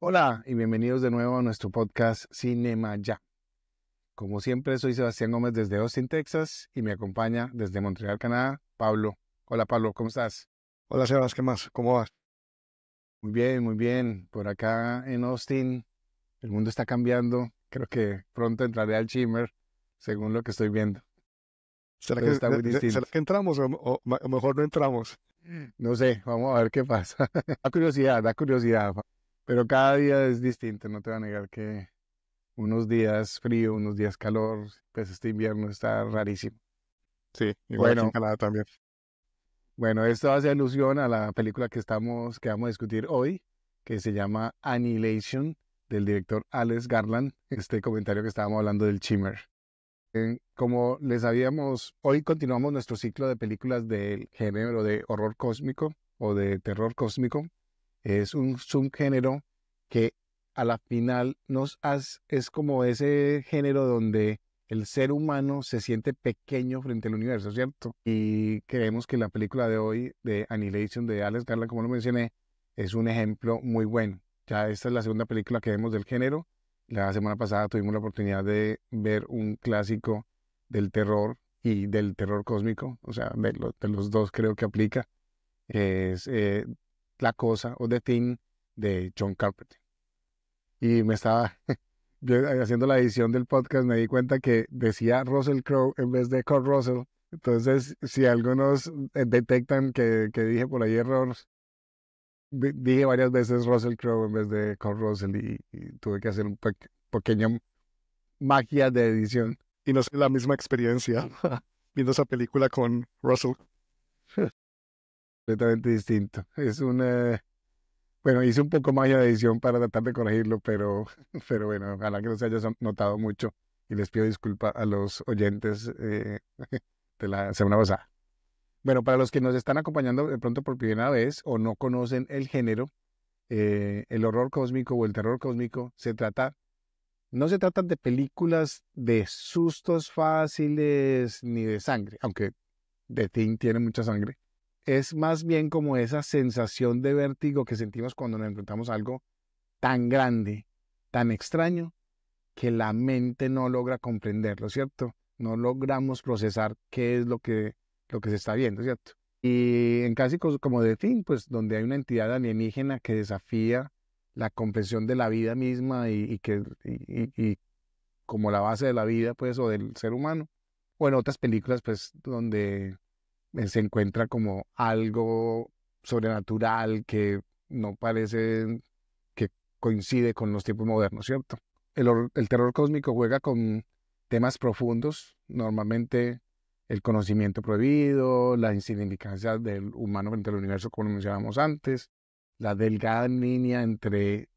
Hola y bienvenidos de nuevo a nuestro podcast Cinema Ya. Como siempre, soy Sebastián Gómez desde Austin, Texas, y me acompaña desde Montreal, Canadá, Pablo. Hola Pablo, ¿cómo estás? Hola Sebas, ¿qué más? ¿Cómo vas? Muy bien, muy bien. Por acá en Austin, el mundo está cambiando. Creo que pronto entraré al Shimmer, según lo que estoy viendo. ¿Será Todo que, está muy será distinto. que entramos o mejor no entramos? No sé, vamos a ver qué pasa. Da curiosidad. Pero cada día es distinto, no te voy a negar que unos días frío, unos días calor, pues este invierno está rarísimo. Sí, igual aquí en Bueno, Canadá también. bueno, esto hace alusión a la película que vamos a discutir hoy, que se llama Annihilation, del director Alex Garland, este comentario que estábamos hablando del Shimmer. Como les habíamos, hoy continuamos nuestro ciclo de películas del género de horror cósmico o de terror cósmico. Es un subgénero que a la final es como ese género donde el ser humano se siente pequeño frente al universo, ¿cierto? Y creemos que la película de hoy, de Annihilation, de Alex Garland, como lo mencioné, es un ejemplo muy bueno. Ya esta es la segunda película que vemos del género. La semana pasada tuvimos la oportunidad de ver un clásico del terror y del terror cósmico, o sea, de los dos creo que aplica, que es La Cosa o The Thing de John Carpenter. Y yo haciendo la edición del podcast me di cuenta que decía Russell Crowe en vez de Kurt Russell. Entonces, si algunos detectan que dije por ahí error, dije varias veces Russell Crowe en vez de Kurt Russell y tuve que hacer un pequeño magia de edición. Y no sé, la misma experiencia viendo esa película con Russell. Completamente distinto. Bueno, hice un poco magia de edición para tratar de corregirlo, pero bueno, ojalá que no se haya notado mucho y les pido disculpas a los oyentes de la semana pasada. Bueno, para los que nos están acompañando de pronto por primera vez o no conocen el género, el horror cósmico o el terror cósmico no se trata de películas de sustos fáciles ni de sangre, aunque The Thing tiene mucha sangre. Es más bien como esa sensación de vértigo que sentimos cuando nos enfrentamos a algo tan grande, tan extraño, que la mente no logra comprenderlo, ¿cierto? No logramos procesar qué es lo que se está viendo, ¿cierto? Y en casi como The Thing, pues donde hay una entidad alienígena que desafía la comprensión de la vida misma y como la base de la vida, pues, o del ser humano. O en otras películas, pues, donde se encuentra como algo sobrenatural que no parece que coincide con los tiempos modernos, ¿cierto? El terror cósmico juega con temas profundos, normalmente el conocimiento prohibido, la insignificancia del humano frente al universo, como lo mencionábamos antes, la delgada línea entre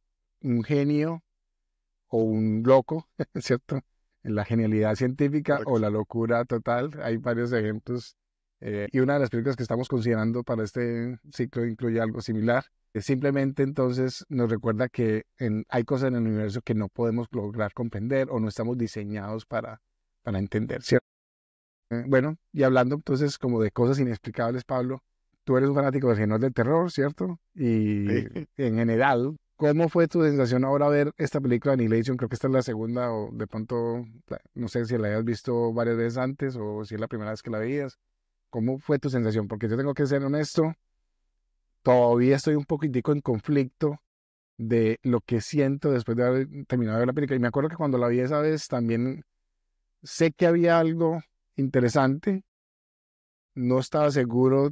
un genio o un loco, ¿cierto? La genialidad científica o Correcto. la locura total. Hay varios ejemplos. Y una de las películas que estamos considerando para este ciclo incluye algo similar. Simplemente entonces nos recuerda que hay cosas en el universo que no podemos lograr comprender o no estamos diseñados para entender, ¿cierto? Bueno, y hablando entonces como de cosas inexplicables, Pablo, tú eres un fanático del género del terror, ¿cierto? Y Sí. en general, ¿cómo fue tu sensación ahora ver esta película Annihilation? Creo que esta es la segunda o de pronto, no sé si la hayas visto varias veces antes o si es la primera vez que la veías. ¿Cómo fue tu sensación? Porque yo tengo que ser honesto, todavía estoy un poquitico en conflicto de lo que siento después de haber terminado de ver la película. Y me acuerdo que cuando la vi esa vez también sé que había algo interesante, no estaba seguro,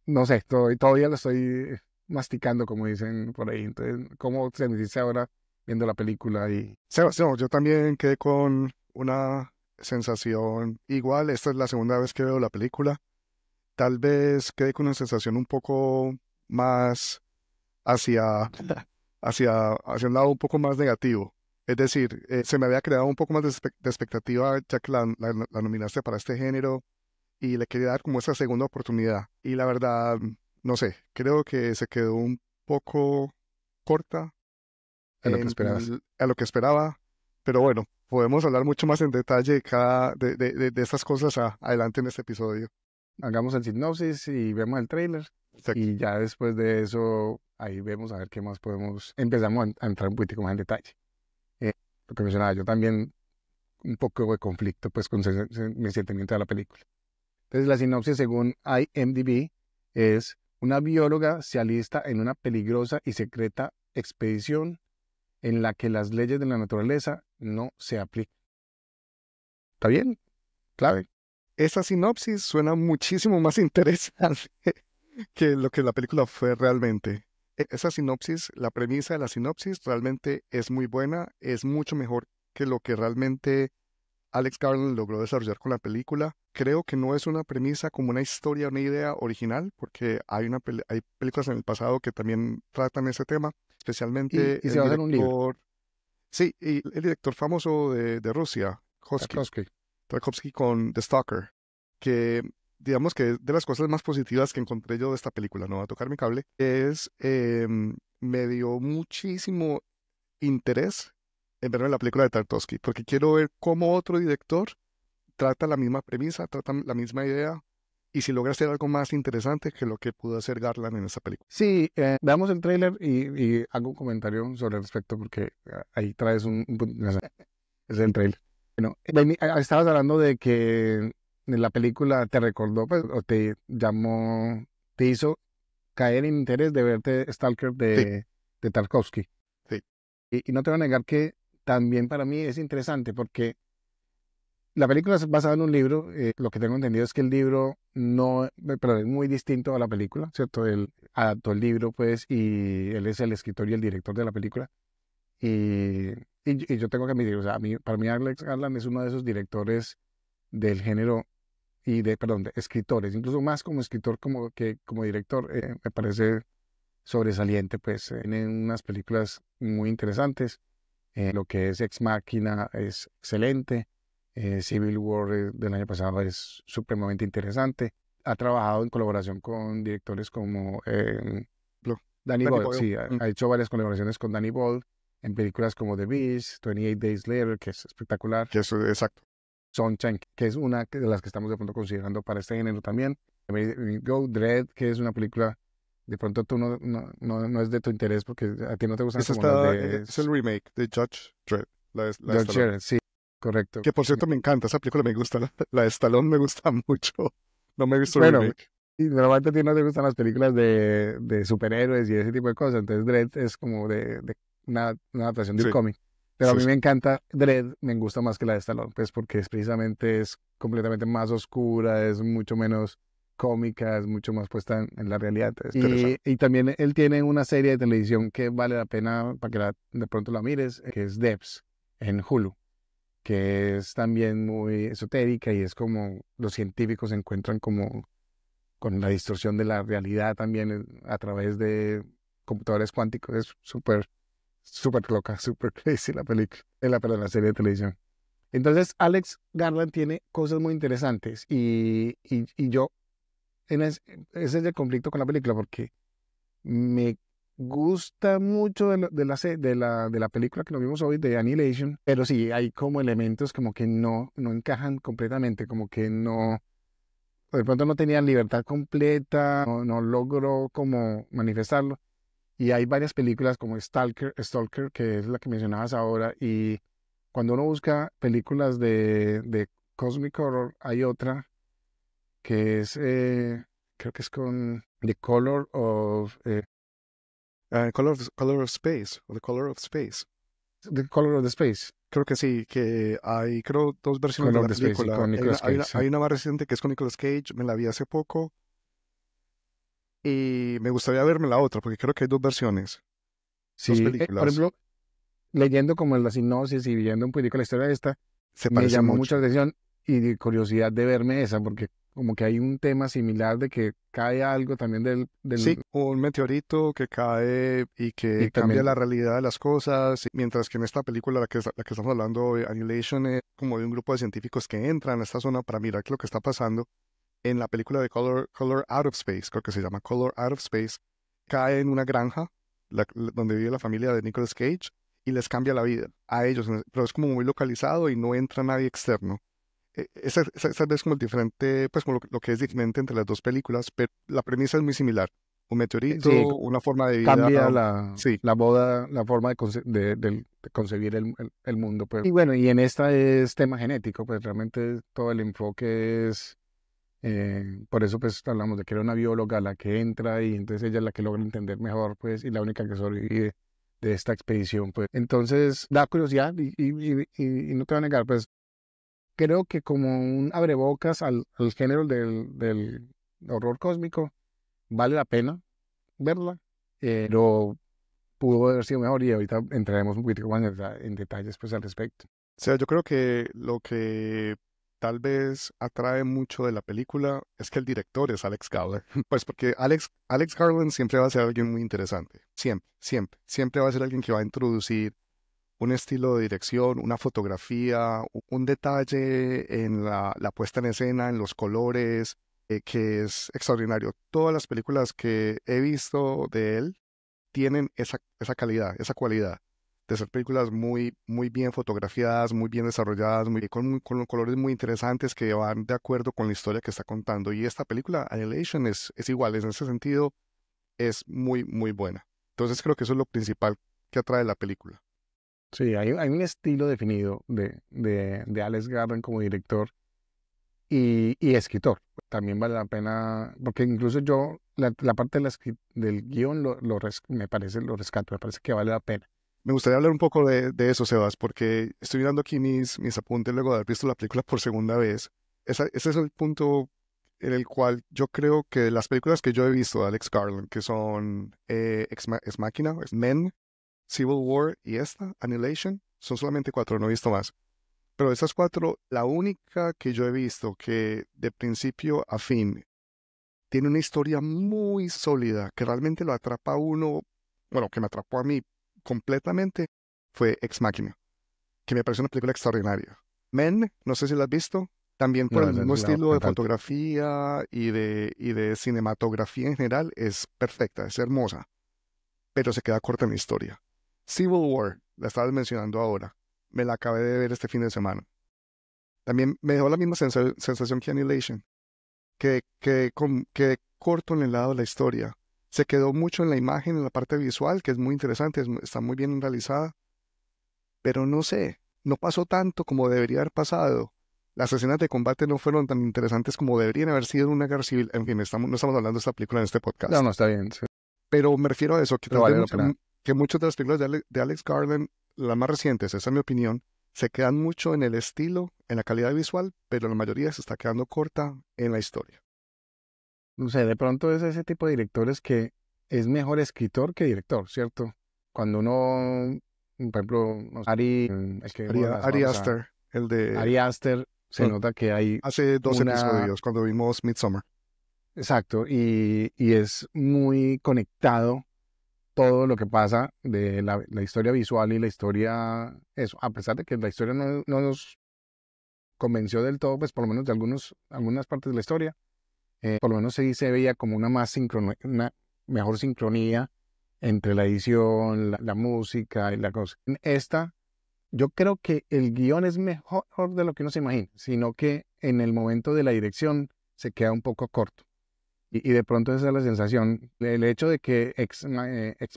no sé, todavía lo estoy masticando, como dicen por ahí. Entonces, ¿cómo te sentiste ahora viendo la película? Sebas, no, yo también quedé con una sensación igual. Esta es la segunda vez que veo la película. Tal vez quedé con una sensación un poco más hacia, hacia un lado un poco más negativo. Es decir, se me había creado un poco más de expectativa ya que la nominaste para este género y le quería dar como esa segunda oportunidad. Y la verdad, no sé, creo que se quedó un poco corta A lo que esperabas. a lo que esperaba, pero bueno, podemos hablar mucho más en detalle de estas cosas adelante en este episodio. Hagamos el sinopsis y vemos el tráiler Exacto. y ya después de eso ahí vemos a ver qué más podemos, empezamos a entrar un poquitico más en detalle. Lo que mencionaba, yo también un poco de conflicto pues con mi sentimiento de la película. Entonces la sinopsis según IMDb es: una bióloga se alista en una peligrosa y secreta expedición en la que las leyes de la naturaleza no se aplican. ¿Está bien? Clave. Esa sinopsis suena muchísimo más interesante que lo que la película fue realmente. Esa sinopsis, la premisa de la sinopsis realmente es muy buena, es mucho mejor que lo que realmente Alex Garland logró desarrollar con la película. Creo que no es una premisa como una historia, una idea original, porque hay películas en el pasado que también tratan ese tema, especialmente Y se el va a hacer un libro. director, sí, y el director famoso de Rusia, Tarkovsky con The Stalker, que digamos que de las cosas más positivas que encontré yo de esta película, no va a tocar mi cable, es me dio muchísimo interés en verme la película de Tarkovsky, porque quiero ver cómo otro director trata la misma premisa, trata la misma idea, y si logra hacer algo más interesante que lo que pudo hacer Garland en esa película. Sí, veamos el tráiler y hago un comentario sobre el respecto porque ahí traes un punto. Es el tráiler. Bueno, estabas hablando de que la película te recordó, pues, o te llamó, te hizo caer en interés de verte Stalker Sí, de Tarkovsky. sí. Y no te voy a negar que también para mí es interesante porque la película es basada en un libro. Lo que tengo entendido es que el libro no, pero es muy distinto a la película, ¿cierto? Él adaptó el libro, pues, y él es el escritor y el director de la película. Y, y yo tengo que admitir, o sea, para mí Alex Garland es uno de esos directores del género perdón, de escritores, incluso más como escritor como que como director, me parece sobresaliente, pues, tiene unas películas muy interesantes. Lo que es Ex Machina es excelente. Civil War del año pasado es supremamente interesante. Ha trabajado en colaboración con directores como Danny Danny Boyle. Boyle. Sí, ha hecho varias colaboraciones con Danny Boyle en películas como The Beast, 28 Days Later, que es espectacular. Que eso, exacto. Sunshine, que es una de las que estamos de pronto considerando para este género también. Go, Dread, que es una película, de pronto tú no es de tu interés porque a ti no te gustan Esa como las está, de es el remake de Judge Dredd, la de George Stallone. Sheridan, sí, correcto. Que por cierto me encanta, esa película me gusta, la de Stallone me gusta mucho. No me he visto el Bueno, remake. y normalmente a ti no te gustan las películas de superhéroes y ese tipo de cosas, entonces Dredd es como de una adaptación de un Sí, cómic. Pero a sí, mí sí. me encanta Dredd, me gusta más que la de Stallone, pues porque precisamente es completamente más oscura, es mucho menos cómica, es mucho más puesta en la realidad. Interesante. Y también él tiene una serie de televisión que vale la pena para que de pronto la mires, que es Devs, en Hulu, que es también muy esotérica y es como los científicos se encuentran como con la distorsión de la realidad también a través de computadores cuánticos. Es súper loca, súper crazy la película, perdón, la serie de televisión. Entonces, Alex Garland tiene cosas muy interesantes y yo, ese es el conflicto con la película porque me gusta mucho de la película que nos vimos hoy, de Annihilation, pero sí, hay como elementos como que no encajan completamente, como que no, de pronto no tenían libertad completa, no logró como manifestarlo. Y hay varias películas como Stalker, que es la que mencionabas ahora, y cuando uno busca películas de Cosmic Horror, hay otra que es, creo que es con The Color of, Color of Space, o The Color of Space. The Color of the Space, Creo que sí, que hay, creo, dos versiones de Color la of the Space, sí, película. con Nicolas Cage, sí. Hay una más reciente que es con Nicolas Cage, me la vi hace poco, y me gustaría verme la otra, porque creo que hay dos versiones, dos Sí, por películas. ejemplo, leyendo como la sinopsis y viendo un poquito la historia de esta, Se me parecen llamó mucha mucho. atención y de curiosidad de verme esa, porque como que hay un tema similar de que cae algo también Sí, un meteorito que cae y y que cambia también, la realidad de las cosas, mientras que en esta película, la que estamos hablando, Annihilation, es como de un grupo de científicos que entran a esta zona para mirar qué es lo que está pasando. En la película de Color Out of Space, creo que se llama Color Out of Space, cae en una granja donde vive la familia de Nicolas Cage y les cambia la vida a ellos, pero es como muy localizado y no entra nadie externo. Esa es como el diferente, pues como lo que es diferente entre las dos películas, pero la premisa es muy similar. Un meteorito, Sí, una forma de vida. cambia Sí, la forma de concebir el mundo, pues. Y bueno, y en esta es tema genético, pues realmente todo el enfoque es, por eso pues hablamos de que era una bióloga la que entra y entonces ella es la que logra entender mejor, pues, y la única que sobrevive de esta expedición, pues. Entonces da curiosidad y no te voy a negar, pues creo que como un abrebocas al género del horror cósmico, vale la pena verla, pero pudo haber sido mejor y ahorita entraremos un poquitico más en detalles pues al respecto. o sea, yo creo que lo que tal vez atrae mucho de la película es que el director es Alex Garland. Pues porque Alex Garland siempre va a ser alguien muy interesante. Siempre, siempre. Siempre va a ser alguien que va a introducir un estilo de dirección, una fotografía, un detalle en la puesta en escena, en los colores, que es extraordinario. Todas las películas que he visto de él tienen esa calidad, esa cualidad de ser películas muy, muy bien fotografiadas, muy bien desarrolladas, con colores muy interesantes que van de acuerdo con la historia que está contando. Y esta película, Annihilation, es igual, en ese sentido es muy, muy buena. Entonces creo que eso es lo principal que atrae la película. Sí, hay un estilo definido de Alex Garland como director y escritor. También vale la pena, porque incluso yo, la parte del guión me parece, lo rescato, me parece que vale la pena. Me gustaría hablar un poco de eso, Sebas, porque estoy mirando aquí mis apuntes luego de haber visto la película por segunda vez. Ese es el punto en el cual yo creo que las películas que yo he visto de Alex Garland, que son Ex Machina, Men, Civil War y esta, Annihilation, son solamente cuatro, no he visto más. Pero de esas cuatro, la única que yo he visto que de principio a fin tiene una historia muy sólida, que realmente lo atrapa a uno, bueno, que me atrapó a mí completamente, fue Ex Machina, que me parece una película extraordinaria. Men, no sé si la has visto, también por No, el esa mismo es estilo me de falta. fotografía y de cinematografía en general, es perfecta, es hermosa, pero se queda corta en la historia. Civil War, la estabas mencionando ahora, me la acabé de ver este fin de semana. También me dejó la misma sensación que Annihilation, que corto en el lado de la historia. Se quedó mucho en la imagen, en la parte visual, que es muy interesante, está muy bien realizada, pero no sé, no pasó tanto como debería haber pasado. Las escenas de combate no fueron tan interesantes como deberían haber sido en una guerra civil. En fin, no estamos hablando de esta película en este No, podcast. no, está bien, sí, Pero me refiero a eso, que pero tal vez vale la pena. que muchas de las películas de Alex Garland, las más recientes, esa es mi opinión, se quedan mucho en el estilo, en la calidad visual, pero la mayoría se está quedando corta en la historia. No sé, de pronto es ese tipo de directores que es mejor escritor que director, ¿cierto? Cuando uno, por ejemplo, no sé, el que vimos la semana Ari pasada, Aster, el de Ari Aster, se uh, nota que hay hace dos una, episodios, cuando vimos Midsommar. exacto, y es muy conectado todo lo que pasa de la historia visual y la historia, eso, a pesar de que la historia no nos convenció del todo, pues por lo menos de algunas partes de la historia, por lo menos sí se veía como una mejor sincronía entre la edición, la música y la cosa. En esta, yo creo que el guión es mejor de lo que uno se imagina, sino que en el momento de la dirección se queda un poco corto. Y de pronto esa es la sensación. El hecho de que Ex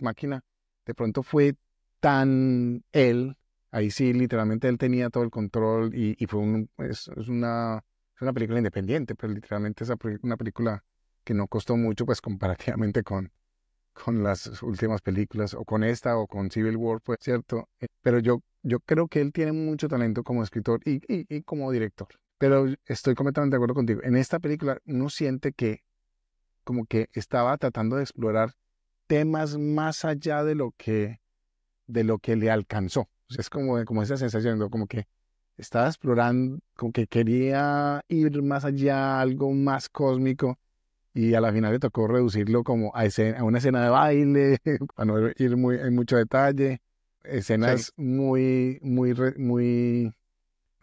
Machina de pronto fue tan él, ahí sí, literalmente él tenía todo el control y fue es una película independiente, pues literalmente es una película que no costó mucho, pues comparativamente con las últimas películas, o con esta, o con Civil War, pues cierto. Pero yo creo que él tiene mucho talento como escritor y como director. Pero estoy completamente de acuerdo contigo. En esta película uno siente que como que estaba tratando de explorar temas más allá de lo que le alcanzó. O sea, es como esa sensación, ¿no? Como que estaba explorando, como que quería ir más allá, algo más cósmico, y a la final le tocó reducirlo como a una escena de baile, para no ir en mucho detalle, Sí, escenas muy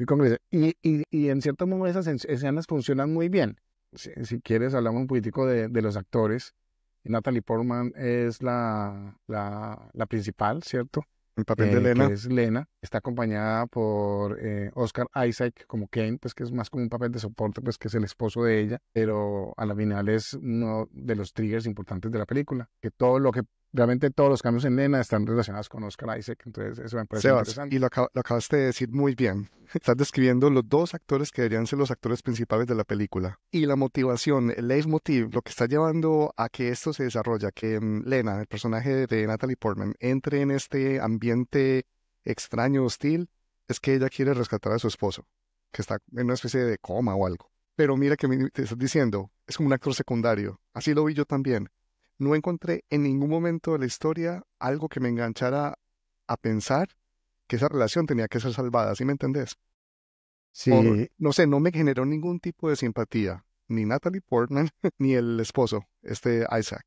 concretas. Y en cierto modo esas escenas funcionan muy bien. Si quieres, hablamos un poquitico de los actores. Natalie Portman es la principal, ¿cierto? El papel de que Lena. es Lena. Está acompañada por Oscar Isaac como Kane, pues que es más como un papel de soporte, pues que es el esposo de ella, pero a la final es uno de los triggers importantes de la película, que todo lo que, realmente todos los cambios en Lena están relacionados con Oscar Isaac, entonces eso me parece Sebas, y interesante. lo acabaste de decir muy bien. Estás describiendo los dos actores que deberían ser los actores principales de la película. Y la motivación, el leitmotiv, lo que está llevando a que esto se desarrolla, que Lena, el personaje de Natalie Portman, entre en este ambiente extraño, hostil, es que ella quiere rescatar a su esposo, que está en una especie de coma o algo. Pero mira que te estás diciendo, es como un actor secundario. Así lo vi yo también. No encontré en ningún momento de la historia algo que me enganchara a pensar que esa relación tenía que ser salvada, ¿sí me entendés? Por, Sí, no sé, no me generó ningún tipo de simpatía, ni Natalie Portman, ni el esposo, Isaac.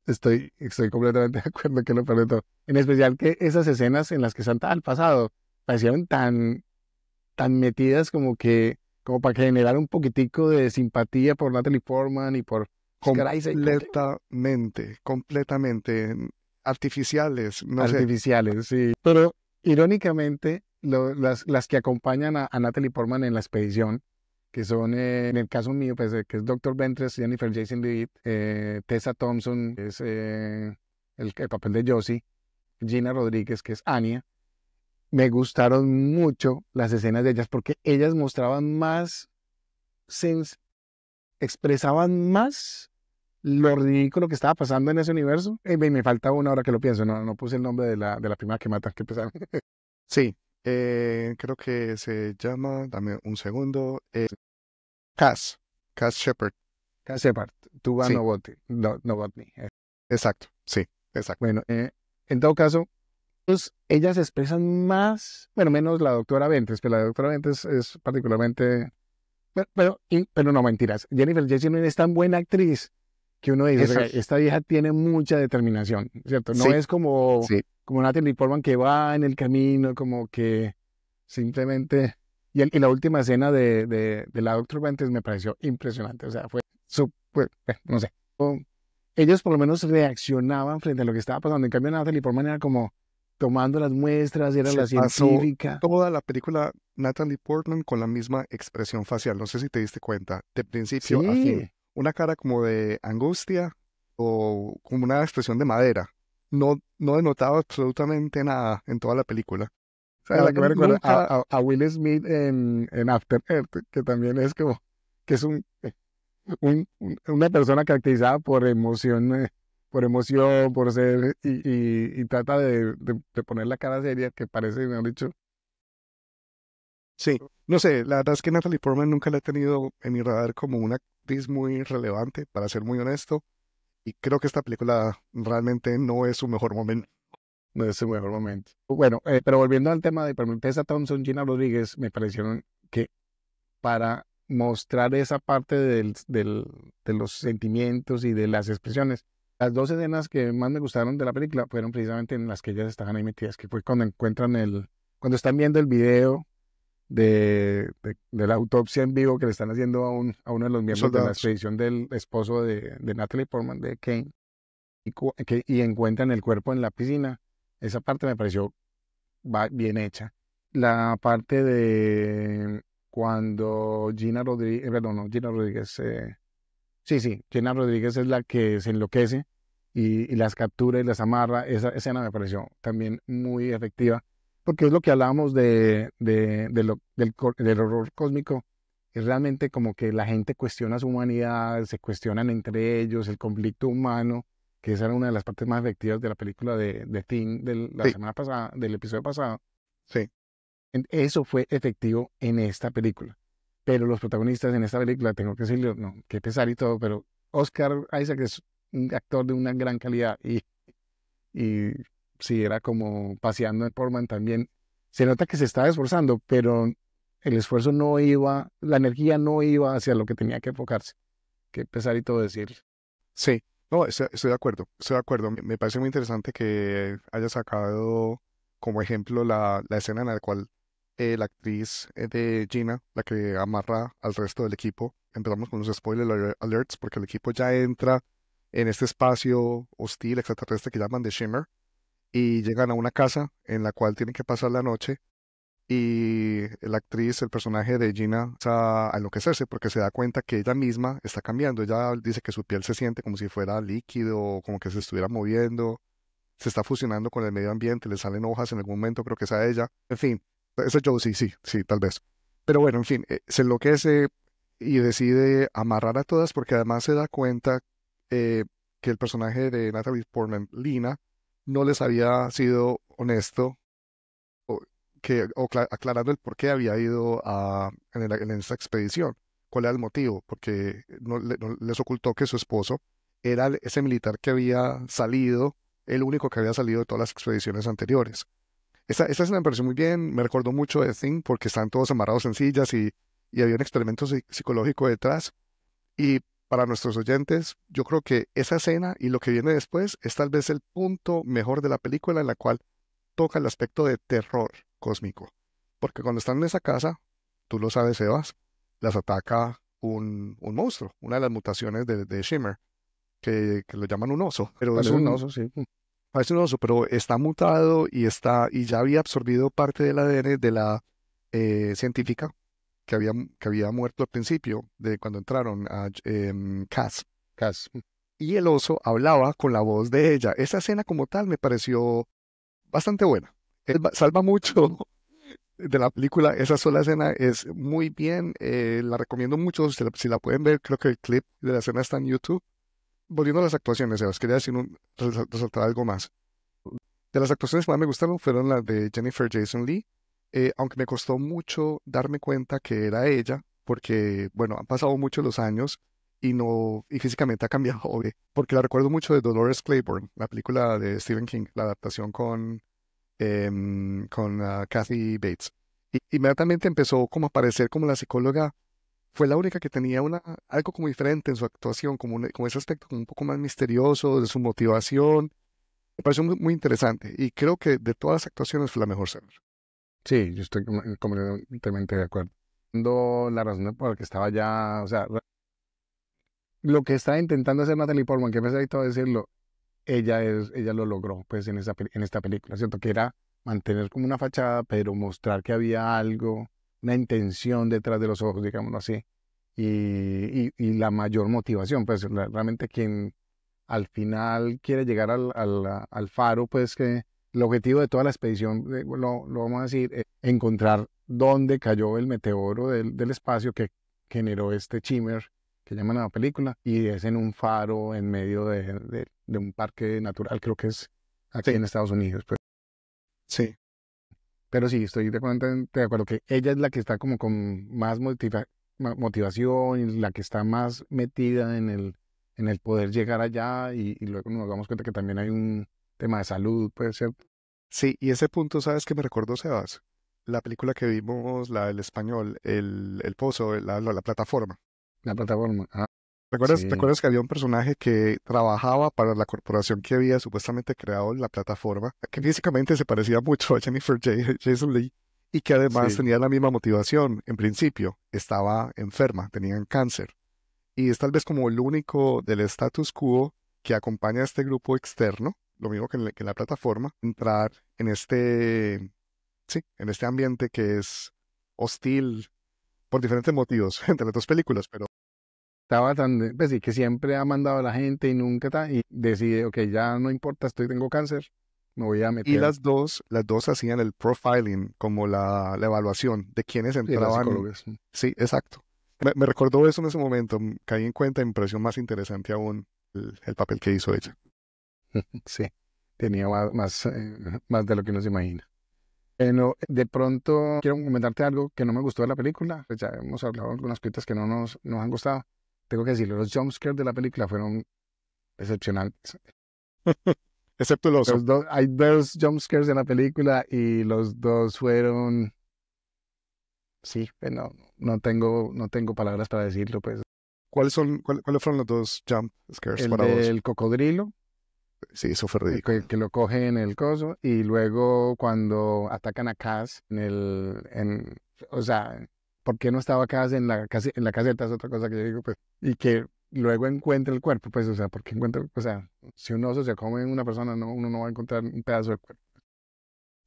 estoy completamente de acuerdo que lo peor de todo. En especial que esas escenas en las que Santa al pasado parecieron tan metidas como para generar un poquitico de simpatía por Natalie Portman y por Oscar Isaac, como que Completamente, completamente artificiales, no sé. artificiales, sí. Pero irónicamente, las que acompañan a Natalie Portman en la expedición, que son, en el caso mío, pues, que es Doctor Ventress, Jennifer Jason Leigh, Tessa Thompson, que es el papel de Josie, Gina Rodríguez, que es Anya. Me gustaron mucho las escenas de ellas porque ellas mostraban más, sens expresaban más lo ridículo que estaba pasando en ese universo. Me falta una hora que lo pienso, no puse el nombre de la primera que matan, que pesar. Sí, creo que se llama, dame un segundo, Cass, Cass Shepard. Shepard, Tuba Sí, Novotny. exacto, sí, exacto. Bueno, en todo caso, pues, ellas expresan más, bueno, menos la doctora Ventres, pero la doctora Ventres es particularmente, pero no, mentiras. Jennifer Jason Leigh es tan buena actriz que uno dice, Esa, "Oiga, esta vieja tiene mucha determinación, ¿cierto? No sí, es como, sí, como Natalie Portman que va en el camino, como que simplemente... Y la última escena de la Doctor Ventres me pareció impresionante, o sea, fue súper, no sé. Ellos por lo menos reaccionaban frente a lo que estaba pasando. En cambio, Natalie Portman era como tomando las muestras, era se la pasó científica. toda la película Natalie Portman con la misma expresión facial. No sé si te diste cuenta, de principio a fin. Sí, Una cara como de angustia o como una expresión de madera. No, no denotaba absolutamente nada en toda la película. ¿sabes La la que verdad, me recuerda? nunca, A Will Smith en After Earth, que también es como, que es una persona caracterizada por emoción, por ser, y trata de poner la cara seria, que parece, me han dicho, sí, no sé, la verdad es que Natalie Portman nunca la he tenido en mi radar como una actriz muy relevante, para ser muy honesto. Y creo que esta película realmente no es su mejor momento. no es su mejor momento. Bueno, pero volviendo al tema de, por ejemplo, Tessa Thompson, Gina Rodríguez, me parecieron que para mostrar esa parte de los sentimientos y de las expresiones. Las dos escenas que más me gustaron de la película fueron precisamente en las que ellas estaban ahí metidas, que fue cuando encuentran cuando están viendo el video de la autopsia en vivo que le están haciendo a uno de los Los miembros de la soldados. expedición del esposo de Natalie Portman, de Kane, y encuentran el cuerpo en la piscina. Esa parte me pareció bien hecha. La parte de cuando Gina Rodríguez, perdón, no, Gina Rodríguez, sí, Gina Rodríguez es la que se enloquece y las captura y las amarra. Esa escena me pareció también muy efectiva, porque es lo que hablábamos del horror cósmico. Es realmente como que la gente cuestiona su humanidad, se cuestionan entre ellos, el conflicto humano, que esa era una de las partes más efectivas de la película de Thing de la Sí, semana pasada, del episodio pasado. sí, Eso fue efectivo en esta película. Pero los protagonistas en esta película, tengo que decirlo, no, qué pesar y todo, pero Oscar Isaac es un actor de una gran calidad y sí, era como paseando en Portman también. Se nota que se estaba esforzando, pero el esfuerzo no iba, la energía no iba hacia lo que tenía que enfocarse. Qué pesar y todo decir. sí. No, estoy de acuerdo, estoy de acuerdo. Me parece muy interesante que haya sacado como ejemplo la escena en la cual la actriz de Gina, la que amarra al resto del equipo, empezamos con los alerts porque el equipo ya entra en este espacio hostil extraterrestre que llaman The Shimmer y llegan a una casa en la cual tienen que pasar la noche y la actriz, el personaje de Gina, empieza a enloquecerse porque se da cuenta que ella misma está cambiando. Ella dice que su piel se siente como si fuera líquido, como que se estuviera moviendo, se está fusionando con el medio ambiente, le salen hojas en algún momento, creo que es a ella. En fin, ese Josie, sí, sí, tal vez. Pero bueno, en fin, se enloquece y decide amarrar a todas porque además se da cuenta eh, que el personaje de Natalie Portman, Lina, no les había sido honesto o, aclarando el por qué había ido en esta expedición, cuál era el motivo, porque no les ocultó que su esposo era ese militar que había salido, el único que había salido de todas las expediciones anteriores. Esta escena me pareció muy bien, me recordó mucho de Thing porque están todos amarrados en sillas y había un experimento psicológico detrás. Y para nuestros oyentes, yo creo que esa escena y lo que viene después es tal vez el punto mejor de la película en la cual toca el aspecto de terror cósmico. Porque cuando están en esa casa, tú lo sabes, Sebas, las ataca un monstruo, una de las mutaciones de Shimmer, que lo llaman un oso. Pero es Parece un un, oso, sí. parece un oso, pero está mutado y ya había absorbido parte del ADN de la científica que había muerto al principio de cuando entraron a Cass. Cas. Y el oso hablaba con la voz de ella. Esa escena como tal me pareció bastante buena. Salva mucho de la película. Esa sola escena es muy bien. La recomiendo mucho. Si la pueden ver, creo que el clip de la escena está en YouTube. Volviendo a las actuaciones, Sebas, quería decir resaltar algo más. De las actuaciones que más me gustaron fueron las de Jennifer Jason Leigh, aunque me costó mucho darme cuenta que era ella, porque, bueno, han pasado muchos los años y no, y físicamente ha cambiado, obvio, porque la recuerdo mucho de Dolores Claiborne, la película de Stephen King, la adaptación con Kathy Bates. Y inmediatamente empezó como a aparecer como la psicóloga, fue la única que tenía algo como diferente en su actuación, como ese aspecto como un poco más misterioso de su motivación. Me pareció muy, muy interesante y creo que de todas las actuaciones fue la mejor, Sandra. Sí, yo estoy completamente de acuerdo. La razón por la que estaba ya, o sea, lo que estaba intentando hacer Natalie Portman, que me ha todo decirlo, ella lo logró, pues, en esta película, ¿cierto? Que era mantener como una fachada, pero mostrar que había algo, una intención detrás de los ojos, digámoslo así, y la mayor motivación, pues, realmente quien al final quiere llegar al faro, pues, que el objetivo de toda la expedición, lo vamos a decir, encontrar dónde cayó el meteoro del espacio que generó este Shimmer que llaman a la película, y es en un faro en medio de un parque natural, creo que es aquí Sí, en Estados Unidos, pues. sí, Pero sí, estoy de acuerdo que ella es la que está como con más motivación y la que está más metida en el poder llegar allá y luego nos damos cuenta que también hay un tema de salud, puede ser sí. Y ese punto, ¿sabes qué me recordó, Sebas? La película que vimos, la del español, el pozo, la plataforma. la plataforma. Ah, ¿Te sí, acuerdas que había un personaje que trabajaba para la corporación que había supuestamente creado la plataforma, que físicamente se parecía mucho a Jennifer Jason Leigh y que además sí, tenía la misma motivación? En principio, estaba enferma, tenía cáncer. Y es tal vez como el único del status quo que acompaña a este grupo externo, lo mismo que en la plataforma, entrar en sí, en este ambiente que es hostil por diferentes motivos entre las dos películas, pero estaba tan, pues sí, que siempre ha mandado a la gente y nunca está, y decide, ok, ya no importa, tengo cáncer, me voy a y meter, las dos hacían el profiling, como la evaluación de quienes sí, las entraban. psicólogas. Sí, exacto. Me recordó eso en ese momento, caí en cuenta y me pareció más interesante aún el papel que hizo ella. Sí, tenía más de lo que uno se imagina. Bueno, de pronto quiero comentarte algo que no me gustó de la película. Pues ya hemos hablado de algunas cositas que no nos han gustado. Tengo que decirlo, los jumpscares de la película fueron excepcionales. Excepto el oso. Hay dos jumpscares en la película y los dos fueron, sí, no, no tengo palabras para decirlo, pues. ¿Cuáles fueron los dos jump scares El para vos? del cocodrilo, Sí, eso fue que, ridículo. que lo coge en el coso, y luego cuando atacan a Cass o sea, ¿por qué no estaba Cass en la caseta? Es otra cosa que yo digo, pues, y que luego encuentra el cuerpo, pues, o sea, porque encuentra, o sea, si un oso se come una persona, no, uno no va a encontrar un pedazo de cuerpo.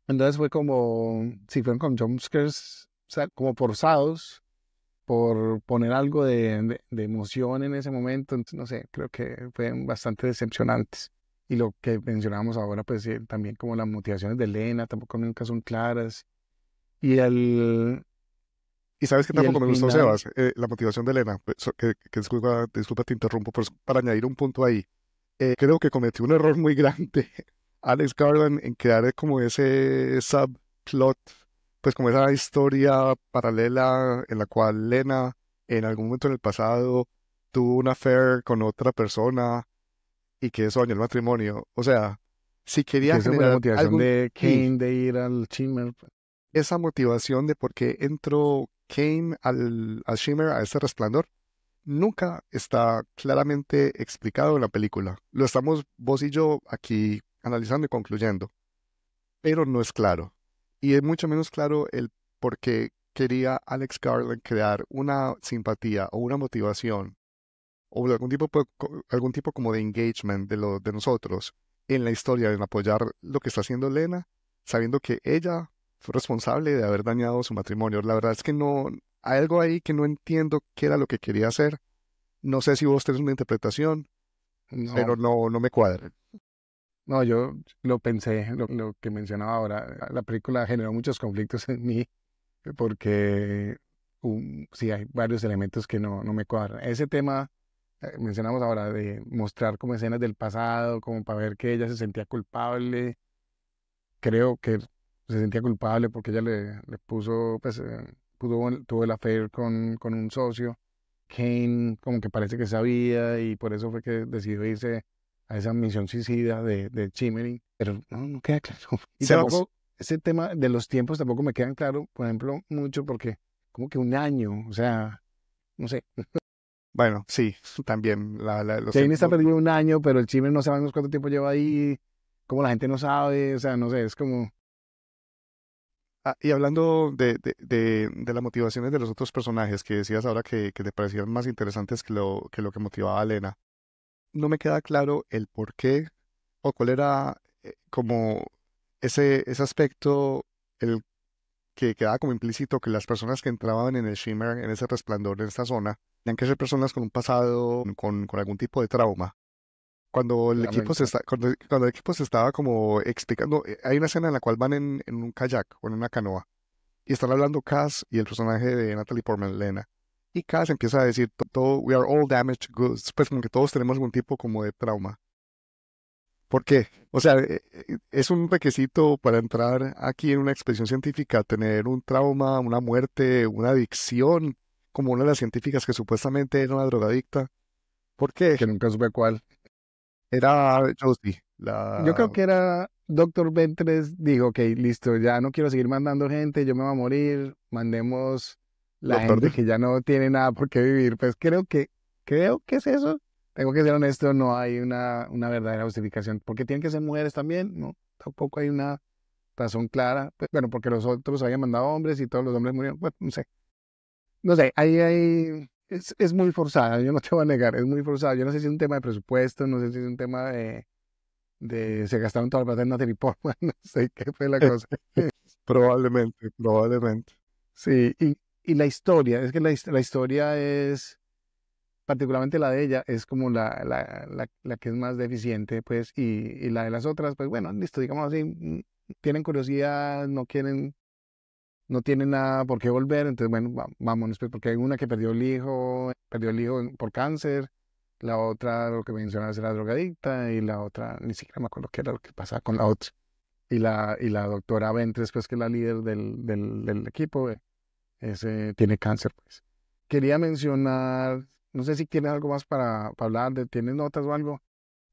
Entonces fue como, si fueron con jumpscares, o sea, como forzados por poner algo de emoción en ese momento, entonces, no sé, creo que fueron bastante decepcionantes. Y lo que mencionábamos ahora, pues también como las motivaciones de Elena tampoco nunca son claras. Y el, Y sabes que y el tampoco me gustó, final, Sebas. La motivación de Elena, pues, que disculpa, te interrumpo, pero para añadir un punto ahí. Creo que cometió un error muy grande Alex Garland en crear como ese subplot, pues como esa historia paralela en la cual Lena en algún momento en el pasado tuvo un affair con otra persona y que eso dañó el matrimonio. O sea, si y que quería eso fue la generar motivación algún... de Sí, Kane de ir al Shimmer. esa motivación de por qué entró Kane al Shimmer, a ese resplandor, nunca está claramente explicado en la película. Lo estamos vos y yo aquí analizando y concluyendo, pero no es claro. Y es mucho menos claro el por qué quería Alex Garland crear una simpatía o una motivación o algún tipo como de engagement de nosotros en la historia, en apoyar lo que está haciendo Lena, sabiendo que ella fue responsable de haber dañado su matrimonio. La verdad es que no, hay algo ahí que no entiendo qué era lo que quería hacer. No sé si vos tenés una interpretación, pero No, no me cuadra. no, yo lo pensé, lo que mencionaba ahora. La película generó muchos conflictos en mí porque sí hay varios elementos que no me cuadran. Ese tema mencionamos ahora de mostrar como escenas del pasado, como para ver que ella se sentía culpable. Creo que se sentía culpable porque ella le puso, pues, tuvo el affair con un socio. Kane como que parece que sabía y por eso fue que decidió irse a esa misión suicida de Chimney, pero no queda claro. Y Sebas, tampoco, ese tema de los tiempos tampoco me quedan claro, por ejemplo, mucho porque como que un año, o sea, no sé. bueno, sí, también los Kane tiempos. está perdido un año, pero el Chimney no sabemos cuánto tiempo lleva ahí, como la gente no sabe, o sea, no sé, es como, Y hablando de las motivaciones de los otros personajes que decías ahora que te parecían más interesantes que lo que motivaba a Lena, no me queda claro el por qué o cuál era como ese aspecto el que quedaba como implícito que las personas que entraban en el Shimmer, en ese resplandor, en esta zona, tenían que ser personas con un pasado, con algún tipo de trauma. claramente, Cuando el equipo se estaba como explicando, hay una escena en la cual van en un kayak o en una canoa y están hablando Cass y el personaje de Natalie Portman, Lena. Y Cass empieza a decir todo, we are all damaged goods, pues como que todos tenemos algún tipo como de trauma. ¿Por qué? O sea, es un requisito para entrar aquí en una expedición científica, tener un trauma, una muerte, una adicción, como una de las científicas que supuestamente era una drogadicta. ¿Por qué? que nunca supe cuál. Era Josie, Yo la creo que era Doctor Ventres, dijo, ok, listo, ya no quiero seguir mandando gente, yo me voy a morir, mandemos la doctor. gente que ya no tiene nada por qué vivir. Pues creo que es eso. Tengo que ser honesto, no hay una verdadera justificación. ¿Por qué tienen que ser mujeres también? No, tampoco hay una razón clara. Pues, bueno, porque los otros habían mandado hombres y todos los hombres murieron. Bueno, no sé. No sé, es muy forzada, yo no te voy a negar, es muy forzada. Yo no sé si es un tema de presupuesto, no sé si es un tema de se gastaron toda la plata en Natalie Portman, no sé qué fue la cosa. Probablemente, probablemente. Sí, y la historia, es que la historia es, particularmente la de ella, es como la que es más deficiente, pues, y la de las otras, pues bueno, listo, digamos así, tienen curiosidad, no tienen nada por qué volver, entonces bueno, vámonos, pues, porque hay una que perdió el hijo por cáncer, la otra, lo que mencionabas, era drogadicta, y la otra, ni siquiera me acuerdo qué era lo que pasaba con la otra. Y la doctora Ventres, pues, que es la líder del equipo, tiene cáncer, pues. Quería mencionar, no sé si tienes algo más para hablar, ¿tienes notas o algo?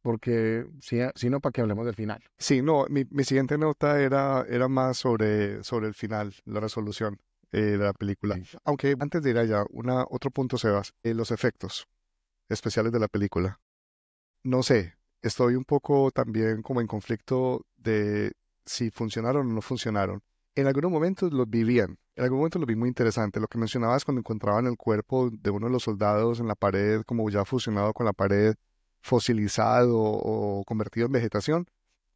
Porque si no, para que hablemos del final. Sí, no, mi siguiente nota era más sobre el final, la resolución de la película. Sí. Aunque antes de ir allá, otro punto, Sebas, los efectos especiales de la película. No sé, estoy un poco también como en conflicto de si funcionaron o no funcionaron. en algunos momentos los vi bien, en algunos momentos los vi muy interesante. Lo que mencionabas cuando encontraban el cuerpo de uno de los soldados en la pared, como ya fusionado con la pared, fosilizado o convertido en vegetación,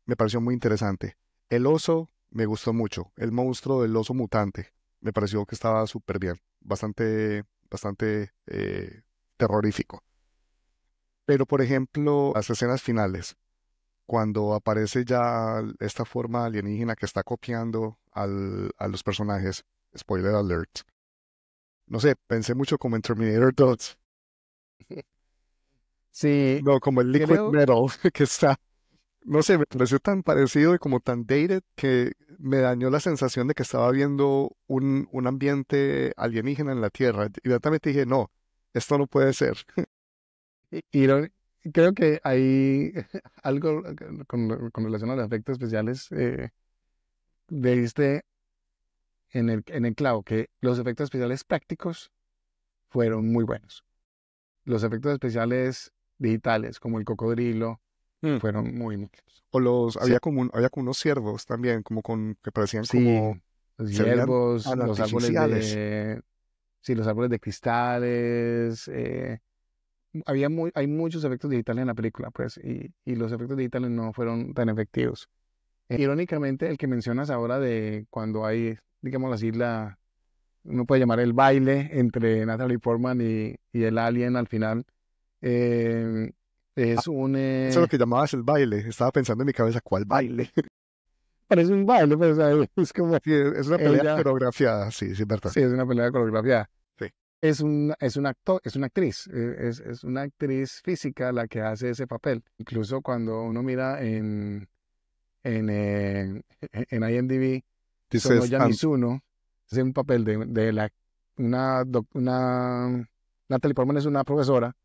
me pareció muy interesante. El oso me gustó mucho, el monstruo del oso mutante, me pareció que estaba súper bien, bastante terrorífico. Pero, por ejemplo, las escenas finales, cuando aparece ya esta forma alienígena que está copiando a los personajes, spoiler alert, no sé, pensé mucho como en Terminator 2, Sí, no, como el Liquid creo, Metal que está, no sé, me pareció tan parecido y como tan dated que me dañó la sensación de que estaba viendo un ambiente alienígena en la Tierra. Inmediatamente dije, no, esto no puede ser. irón- creo que hay algo con relación a los efectos especiales, diste en el clavo, que los efectos especiales prácticos fueron muy buenos. Los efectos especiales digitales, como el cocodrilo, Mm. fueron muy buenos. O los, Sí, había como unos ciervos también, como que parecían sí, como, los se veían hierbos, tan artificiales. sí, los árboles de cristales, hay muchos efectos digitales en la película, pues, y los efectos digitales no fueron tan efectivos. Irónicamente, el que mencionas ahora de cuando hay, digamos así, uno puede llamar el baile entre Natalie Portman y el alien al final, eh, Ah, es un, eso es lo que llamabas el baile. Estaba pensando en mi cabeza, ¿cuál baile? parece un baile, pero o sea, es como Sí, es una pelea ella, coreografiada, sí, sí, es verdad. sí, es una pelea coreografiada. Sí. Es un actor, es una actriz, es una actriz física la que hace ese papel. Incluso cuando uno mira en IMDb, Dices, Sonoya Mizuno hace un papel de Natalie Portman es una profesora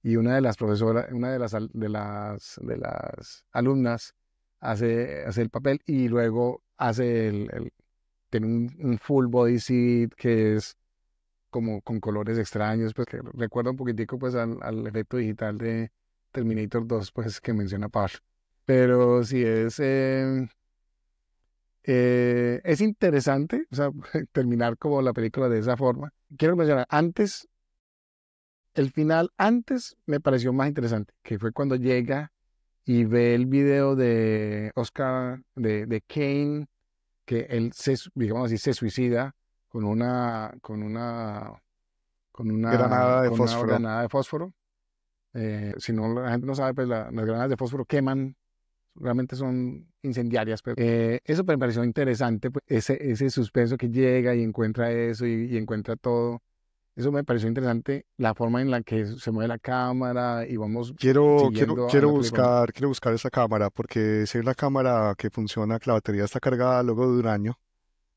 y una de las profesoras, una de las alumnas hace el papel y luego tiene un full body suit que es como con colores extraños, pues que recuerda un poquitico pues al efecto digital de Terminator 2, pues que menciona Pablo. Pero sí es interesante, o sea, terminar como la película de esa forma. Quiero mencionar, el final antes me pareció más interesante, que fue cuando llega y ve el video de Oscar, de Kane, que él digamos así, se suicida con granada de con una fósforo. granada de fósforo. Si no, la gente no sabe, pues las granadas de fósforo queman, realmente son incendiarias. Pero, eso me pareció interesante, pues, ese suspenso que llega y encuentra eso y encuentra todo. Eso me pareció interesante, la forma en la que se mueve la cámara y vamos siguiendo a Natalie Portman. Quiero buscar esa cámara, porque si hay una cámara que funciona, que la batería está cargada luego de un año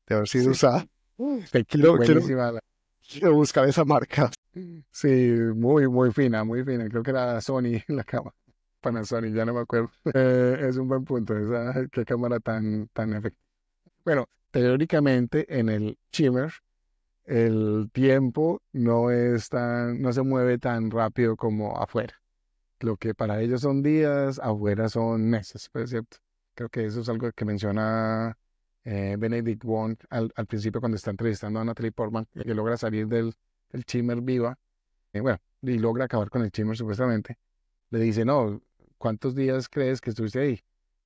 de haber sido Sí, usada, quiero, quiero, buenísima. quiero buscar esa marca. Sí, muy, muy fina, muy fina. Creo que era Sony la cámara. Panasonic, ya no me acuerdo. Es un buen punto, qué cámara tan efectiva. Bueno, teóricamente en el shimmer el tiempo no se mueve tan rápido como afuera. Lo que para ellos son días, afuera son meses, pues, ¿cierto? Creo que eso es algo que menciona Benedict Wong al principio cuando está entrevistando a Natalie Portman, que logra salir del shimmer viva, bueno, y logra acabar con el shimmer supuestamente. Le dice, no, ¿cuántos días crees que estuviste ahí?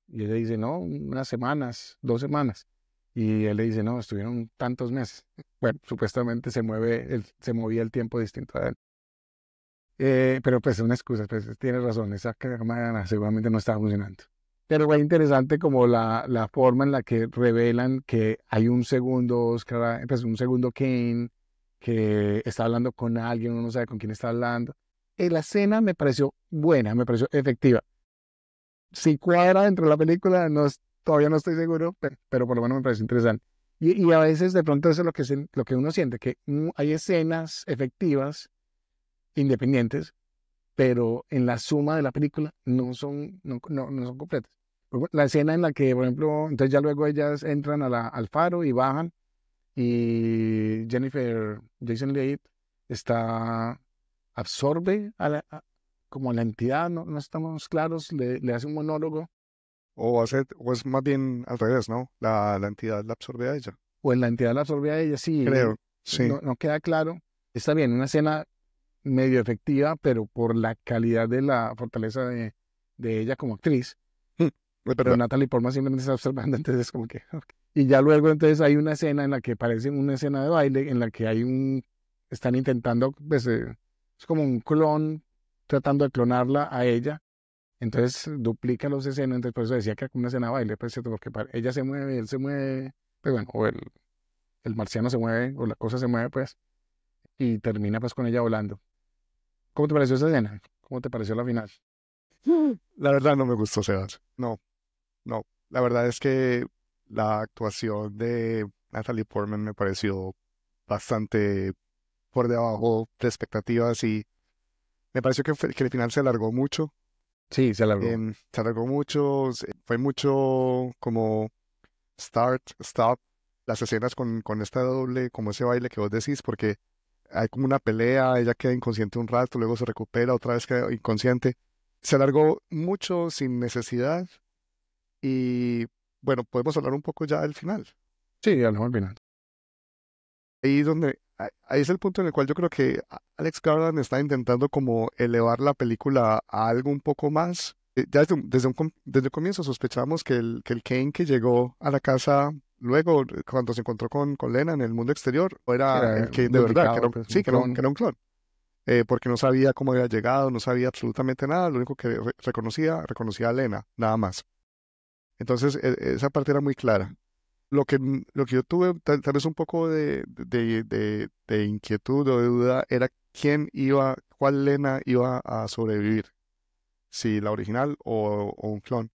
Y él le dice, no, unas semanas, 2 semanas. Y él le dice, no, estuvieron tantos meses. Bueno, supuestamente se movía el tiempo distinto a él. Pero pues es una excusa, pues tiene razón, esa cámara seguramente no estaba funcionando. Pero fue interesante como la forma en la que revelan que hay un segundo Oscar, pues un segundo Kane, que está hablando con alguien, uno no sabe con quién está hablando. La escena me pareció buena, me pareció efectiva. Si cuadra dentro de la película, todavía no estoy seguro, pero por lo menos me pareció interesante. Y a veces de pronto eso es lo que uno siente, que hay escenas efectivas, independientes, pero en la suma de la película no son completas. La escena en la que, por ejemplo, entonces ya luego ellas entran al faro y bajan y Jason Leigh absorbe como a la entidad, no estamos claros, le hace un monólogo O es más bien al revés, ¿no? La entidad la absorbe a ella. O en la entidad la absorbe a ella, sí, Creo, sí. no queda claro. Está bien, una escena medio efectiva, pero por la calidad de la fortaleza de ella como actriz. Es Pero verdad. Natalie Portman simplemente está observando, entonces como que... ok. Y ya luego entonces hay una escena en la que parece una escena de baile, en la que están intentando, pues es como un clon, tratando de clonarla a ella, entonces duplica los escenas, entonces por eso decía que era como una escena de baile, pues cierto, porque ella se mueve, él se mueve, pues bueno, o el marciano se mueve, o la cosa se mueve, pues, y termina pues con ella volando. ¿Cómo te pareció esa escena? ¿Cómo te pareció la final? La verdad no me gustó, Sebas. No, no. La verdad es que la actuación de Natalie Portman me pareció bastante por debajo de expectativas y me pareció que el final se alargó mucho. Sí, se alargó. Se alargó mucho, fue mucho como start, stop, las escenas con esta doble, como ese baile que vos decís, porque hay como una pelea, ella queda inconsciente un rato, luego se recupera, otra vez queda inconsciente. Se alargó mucho sin necesidad y bueno, podemos hablar un poco ya del final. Sí, hablamos al final. Ahí es el punto en el cual yo creo que Alex Garland está intentando como elevar la película a algo un poco más. Ya desde el comienzo sospechamos que el Kane que llegó a la casa luego, cuando se encontró con Lena en el mundo exterior, no Sí, era era el Kane un de verdad, duplicado, pues un sí, que clon. era un clon, porque no sabía cómo había llegado, no sabía absolutamente nada, lo único que reconocía a Lena, nada más. Entonces, esa parte era muy clara. Lo que yo tuve tal vez un poco de inquietud o de duda era cuál Lena iba a sobrevivir, si la original o un clon.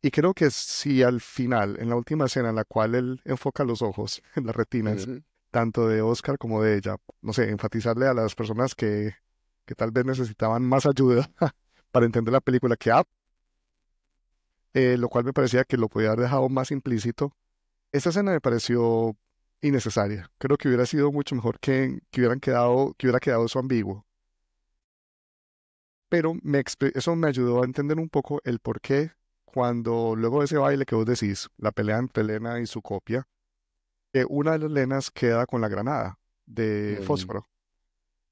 Y creo que si al final, en la última escena en la cual él enfoca los ojos en las retinas, Ujú. tanto de Oscar como de ella, no sé, enfatizarle a las personas que tal vez necesitaban más ayuda para entender la película que lo cual me parecía que lo podía haber dejado más implícito. Esta escena me pareció innecesaria. Creo que hubiera sido mucho mejor que hubiera quedado eso ambiguo. Pero eso me ayudó a entender un poco el por qué cuando luego de ese baile que vos decís, la pelea entre Lena y su copia, que una de las Lenas queda con la granada de Mm. fósforo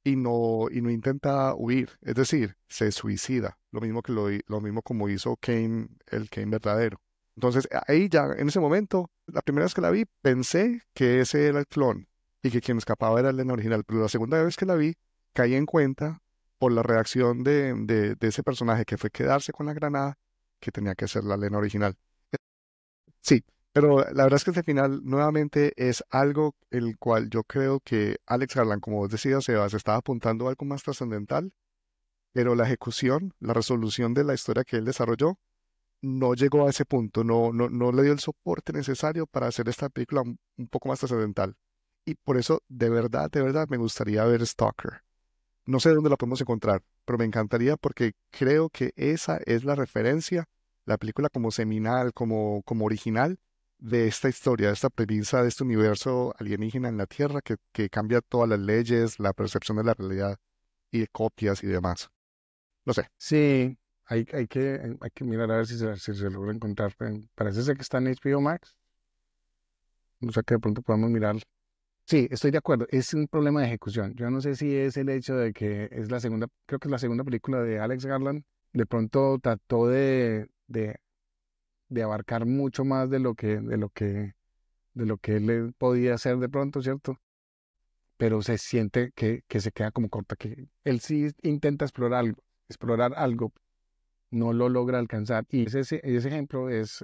y no intenta huir, es decir, se suicida, lo mismo como hizo Kane, el Kane verdadero. Entonces, ahí ya, en ese momento, la primera vez que la vi, pensé que ese era el clon y que quien escapaba era el Lena original, pero la segunda vez que la vi, caí en cuenta por la reacción de ese personaje que fue quedarse con la granada, que tenía que ser la Lena original. Sí, pero la verdad es que este final nuevamente es algo el cual yo creo que Alex Garland, como vos decías, Sebas, estaba apuntando a algo más trascendental, pero la ejecución, la resolución de la historia que él desarrolló, no llegó a ese punto, no le dio el soporte necesario para hacer esta película un poco más trascendental. Y por eso, de verdad, me gustaría ver Stalker. No sé dónde la podemos encontrar, pero me encantaría porque creo que esa es la referencia, la película como seminal, como original de esta historia, de esta premisa, de este universo alienígena en la Tierra que cambia todas las leyes, la percepción de la realidad y de copias y demás. No sé. Sí, hay que mirar a ver si se logra encontrar. Parece ser que está en HBO Max. O sea que de pronto podemos mirar. Sí, estoy de acuerdo. Es un problema de ejecución. Yo no sé si es el hecho de que es la segunda, creo que es la segunda película de Alex Garland. De pronto trató de abarcar mucho más de lo que él podía hacer de pronto, ¿cierto? Pero se siente que se queda como corta, que él sí intenta explorar algo, no lo logra alcanzar. Y ese ejemplo es,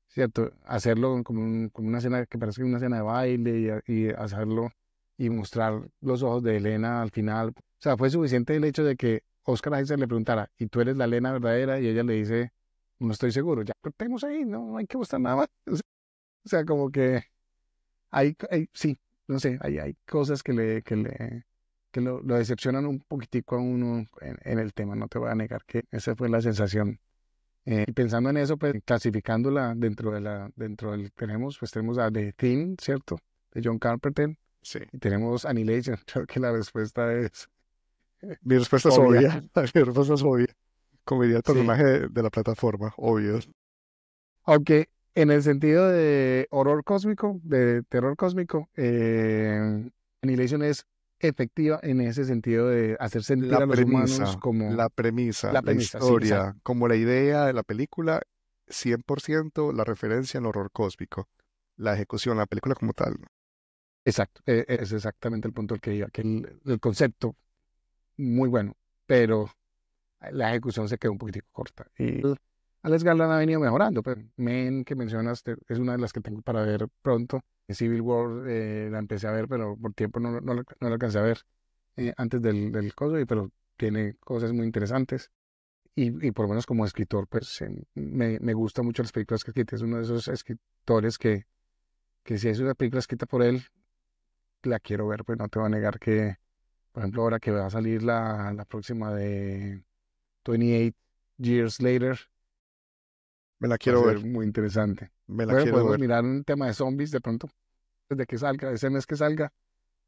cierto, hacerlo como una escena que parece una escena de baile y hacerlo y mostrar los ojos de Elena al final. O sea, fue suficiente el hecho de que Oscar Isaac le preguntara, ¿y tú eres la Elena verdadera? Y ella le dice, no estoy seguro, ya cortemos ahí, no hay que mostrar nada más. O sea, como que sí, no sé, hay cosas que lo decepcionan un poquitico a uno en el tema, no te voy a negar que esa fue la sensación. Y pensando en eso, pues clasificándola tenemos a The Thing, ¿cierto? De John Carpenter, Sí. y tenemos Annihilation. Creo que la respuesta es Mi respuesta es obvia. obvia. Mi respuesta es obvia. como diría el Sí. personaje de la plataforma, obvio. Aunque en el sentido de horror cósmico, de terror cósmico, Annihilation es efectiva en ese sentido de hacer sentir a los humanos como La premisa, la la premisa, sí, exacto, historia, como la idea de la película, 100% la referencia en horror cósmico. La ejecución, la película como tal. exacto, es exactamente el punto al que iba, que el concepto, muy bueno, pero la ejecución se quedó un poquitico corta. Y Alex Garland ha venido mejorando, pero Men, que mencionaste, es una de las que tengo para ver pronto. Civil War la empecé a ver, pero por tiempo no la alcancé a ver antes del coso, pero tiene cosas muy interesantes. Y por lo menos como escritor, pues me gusta mucho las películas que escribe. Es uno de esos escritores que si es una película escrita por él, la quiero ver, pues no te voy a negar que, por ejemplo, ahora que va a salir la próxima de 28 Years Later, Me la va a quiero ser ver, muy interesante. me la Bueno, quiero podemos ver. mirar un tema de zombies de pronto, desde que salga, ese mes que salga,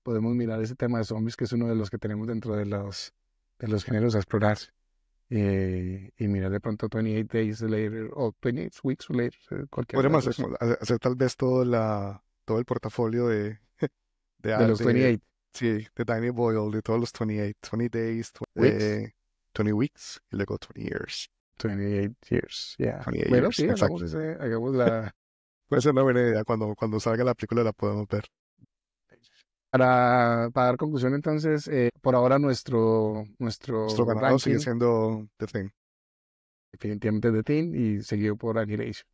podemos mirar ese tema de zombies, que es uno de los que tenemos dentro de los géneros a explorar. Y mirar de pronto 28 Days Later o 28 Weeks Later, cualquiera de las Podríamos hacer, dos, hacer tal vez todo el portafolio de los de 28 sí, de Danny Boyle, de todos los 28, 20 Days, Weeks, 20 Weeks y luego 20 Years. 28 Years, yeah. 28 Bueno, Years, sí, exacto. hagamos la... Puede ser una buena idea cuando salga la película la podemos ver. Para dar conclusión, entonces, por ahora Nuestro nuestro ganado sigue ranking siendo The Thing. definitivamente es de Teen y seguido por Annihilation.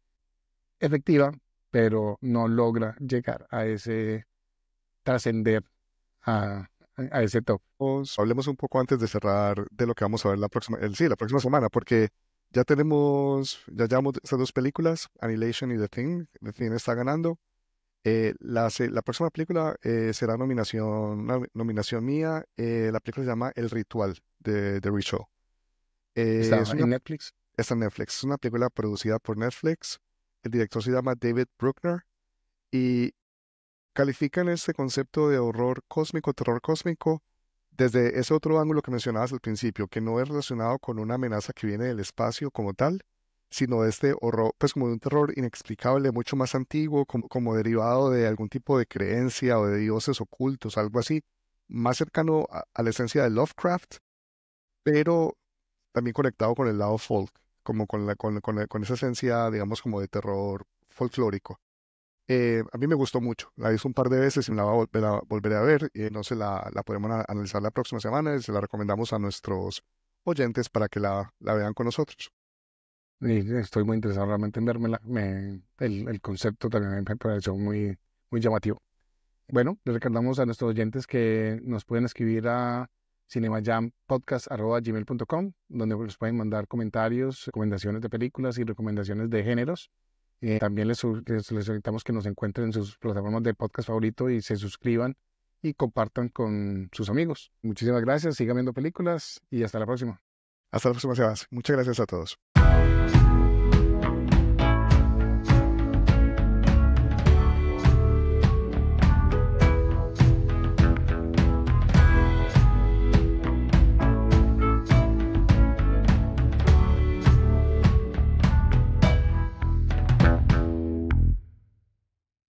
Efectiva, pero no logra llegar a ese trascender a ese top. Hablemos un poco antes de cerrar de lo que vamos a ver la próxima semana, porque ya llevamos estas dos películas, Annihilation y The Thing. The Thing está ganando. La próxima película será una nominación mía. La película se llama El Ritual de The Ritual. Estaba en Netflix. Está en Netflix. Es una película producida por Netflix. El director se llama David Bruckner y califican este concepto de horror cósmico, terror cósmico, desde ese otro ángulo que mencionabas al principio, que no es relacionado con una amenaza que viene del espacio como tal, sino de este horror, pues como de un terror inexplicable, mucho más antiguo, como derivado de algún tipo de creencia o de dioses ocultos, algo así, más cercano a la esencia de Lovecraft, pero también conectado con el lado folk, como con esa esencia, digamos, como de terror folclórico. A mí me gustó mucho, la hice un par de veces y me la volveré a ver, y entonces la podemos analizar la próxima semana y se la recomendamos a nuestros oyentes para que la vean con nosotros. Y estoy muy interesado realmente en vérmela. El concepto también me pareció muy llamativo. Bueno, les recordamos a nuestros oyentes que nos pueden escribir a cinemajampodcast@gmail.com, donde nos pueden mandar comentarios, recomendaciones de películas y recomendaciones de géneros. También les solicitamos que nos encuentren en sus plataformas de podcast favorito y se suscriban y compartan con sus amigos. Muchísimas gracias, sigan viendo películas y hasta la próxima. Hasta la próxima, Sebas. Muchas gracias a todos.